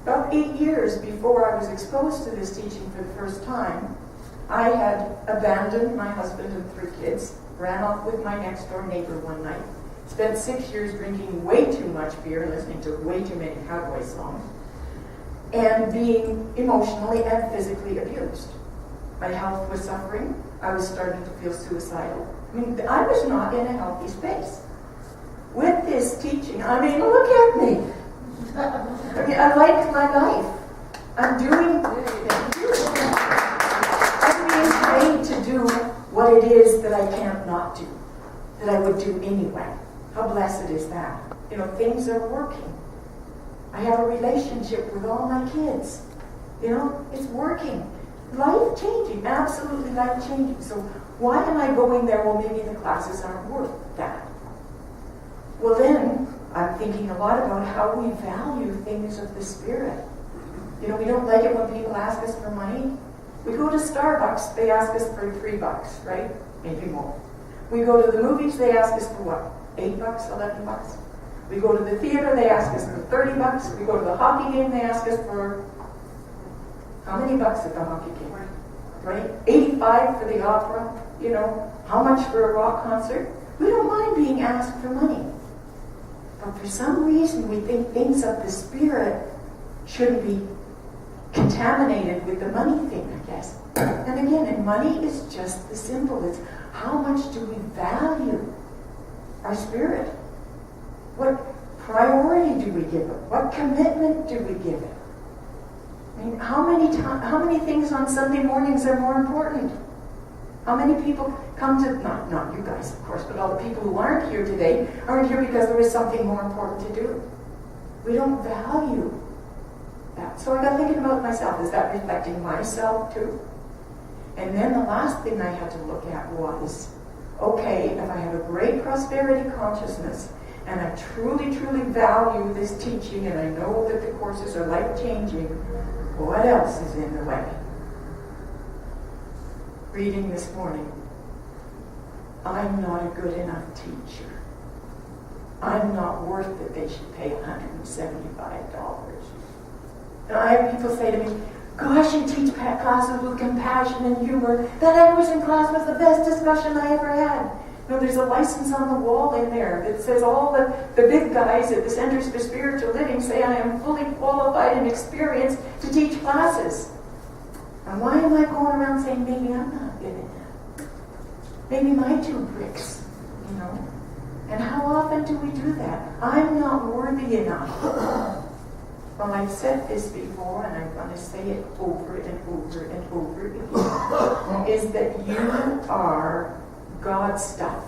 About 8 years before I was exposed to this teaching for the first time, I had abandoned my husband and 3 kids, ran off with my next door neighbor one night, spent 6 years drinking way too much beer and listening to way too many cowboy songs, and being emotionally and physically abused. My health was suffering. I was starting to feel suicidal. I mean, I was not in a healthy space. With this teaching, I mean, look at me. I mean, I like my life. I'm being trained to do what it is that I can't not do, that I would do anyway. How blessed is that? You know, things are working. I have a relationship with all my kids. You know, it's working. Life-changing, absolutely life-changing. So why am I going there? Well, maybe the classes aren't worth that. Well, then, I'm thinking a lot about how we value things of the Spirit. You know, we don't like it when people ask us for money. We go to Starbucks, they ask us for $3, right? Maybe more. We go to the movies, they ask us for what? $8, $11? We go to the theater, they ask us for $30. We go to the hockey game, they ask us for how many bucks at the hockey game? Right? 85 for the opera, you know, how much for a rock concert? We don't mind being asked for money. But for some reason, we think things of the Spirit shouldn't be contaminated with the money thing, I guess. And again, and money is just the symbol. It's how much do we value our spirit? What priority do we give it? What commitment do we give it? I mean, how many things on Sunday mornings are more important? How many people come to, not you guys, of course, but all the people who aren't here today aren't here because there is something more important to do. We don't value that. So I got thinking about myself. Is that reflecting myself too? And then the last thing I had to look at was, okay, if I have a great prosperity consciousness and I truly, truly value this teaching and I know that the courses are life-changing, what else is in the way? Reading this morning, I'm not a good enough teacher. I'm not worth it. They should pay $175. And I have people say to me, gosh, you teach classes with compassion and humor. That Emerson class was the best discussion I ever had. You know, there's a license on the wall in there that says all the big guys at the Centers for Spiritual Living say I am fully qualified and experienced to teach classes. And why am I going around saying maybe I'm not good enough? Maybe my 2 bricks, you know? And how often do we do that? I'm not worthy enough. Well, I've said this before, and I'm going to say it over and over and over again, is that you are God's stuff.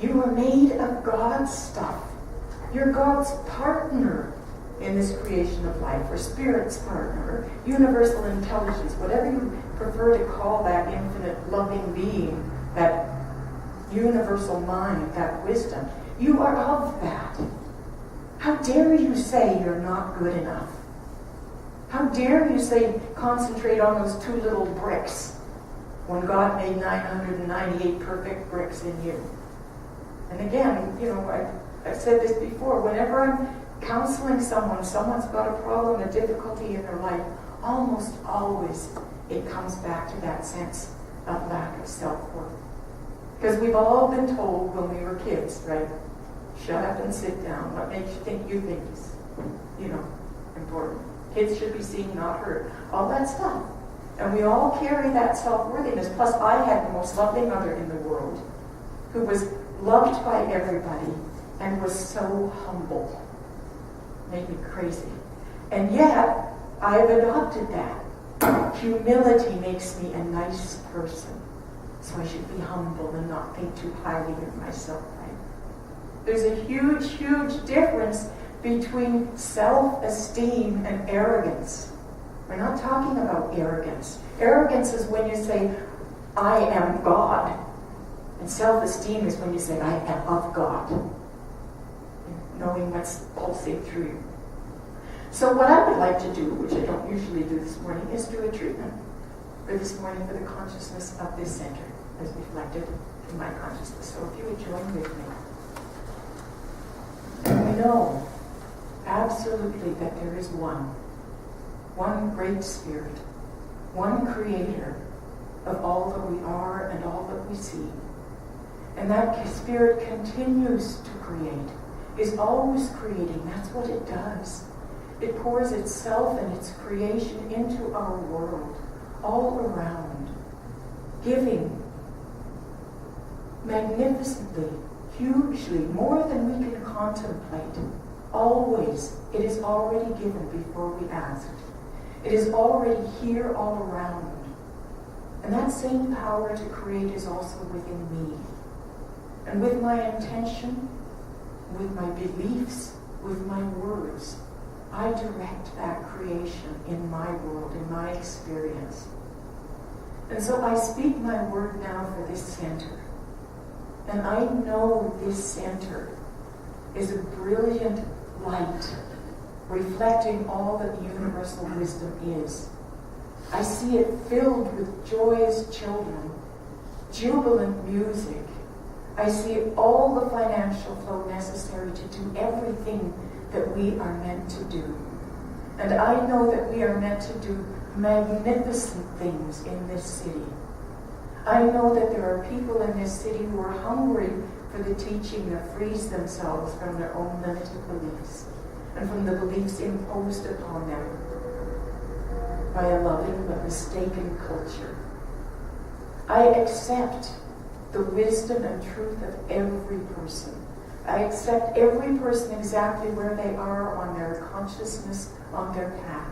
You are made of God's stuff. You're God's partner in this creation of life, or Spirit's partner, or universal intelligence, whatever you prefer to call that infinite loving being, that universal mind, that wisdom. You are of that. How dare you say you're not good enough? How dare you say concentrate on those 2 little bricks when God made 998 perfect bricks in you? And again, you know, I've said this before, whenever I'm counseling someone's got a problem, a difficulty in their life, almost always it comes back to that sense of lack of self-worth. Because we've all been told when we were kids, right? Shut up and sit down. What makes you think is, you know, important? Kids should be seen, not heard. All that stuff. And we all carry that self-worthiness. Plus, I had the most loving mother in the world who was loved by everybody and was so humble. Made me crazy. And yet, I've adopted that. Humility makes me a nice person. So I should be humble and not think too highly of myself, right? There's a huge, huge difference between self-esteem and arrogance. We're not talking about arrogance. Arrogance is when you say, I am God. And self-esteem is when you say, I am of God. Knowing what's pulsing through you. So what I would like to do, which I don't usually do this morning, is do a treatment for this morning for the consciousness of this center as reflected in my consciousness. So if you would join with me. And we know absolutely that there is one one great Spirit, one Creator of all that we are and all that we see. And that Spirit continues to create, is always creating. That's what it does. It pours itself and its creation into our world, all around, giving magnificently, hugely, more than we can contemplate. Always, it is already given before we ask. It is already here all around. And that same power to create is also within me. And with my intention, with my beliefs, with my words, I direct that creation in my world, in my experience. And so I speak my word now for this center. And I know this center is a brilliant light reflecting all that universal wisdom is. I see it filled with joyous children, jubilant music. I see all the financial flow necessary to do everything that we are meant to do. And I know that we are meant to do magnificent things in this city. I know that there are people in this city who are hungry for the teaching that frees themselves from their own limited beliefs and from the beliefs imposed upon them by a loving but mistaken culture. I accept the wisdom and truth of every person. I accept every person exactly where they are on their consciousness, on their path.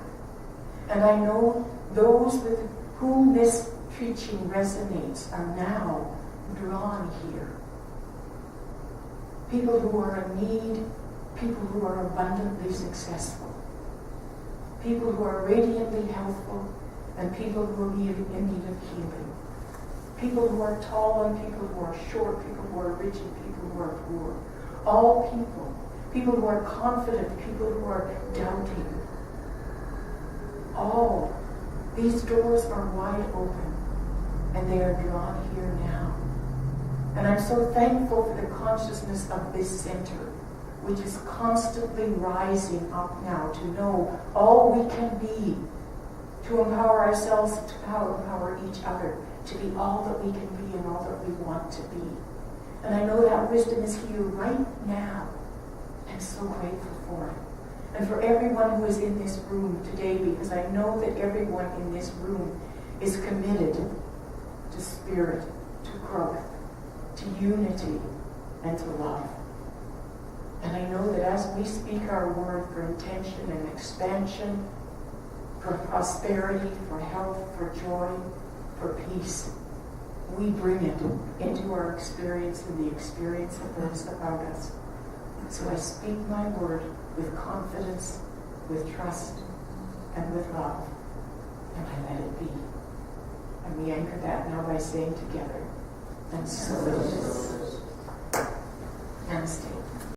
And I know those with whom this preaching resonates are now drawn here. People who are in need, people who are abundantly successful, people who are radiantly healthful, and people who are in need of healing. People who are tall and people who are short, people who are rich and people who are poor. All people. People who are confident, people who are doubting. All. These doors are wide open and they are drawn here now. And I'm so thankful for the consciousness of this center, which is constantly rising up now to know all we can be, to empower ourselves, to empower each other, to be all that we can be and all that we want to be. And I know that wisdom is here right now. I'm so grateful for it. And for everyone who is in this room today, because I know that everyone in this room is committed to spirit, to growth, to unity, and to love. And I know that as we speak our word for intention and expansion, for prosperity, for health, for joy, for peace, we bring it into our experience and the experience of those about us. So I speak my word with confidence, with trust, and with love, and I let it be. And we anchor that now by saying together, and so it is. Namaste.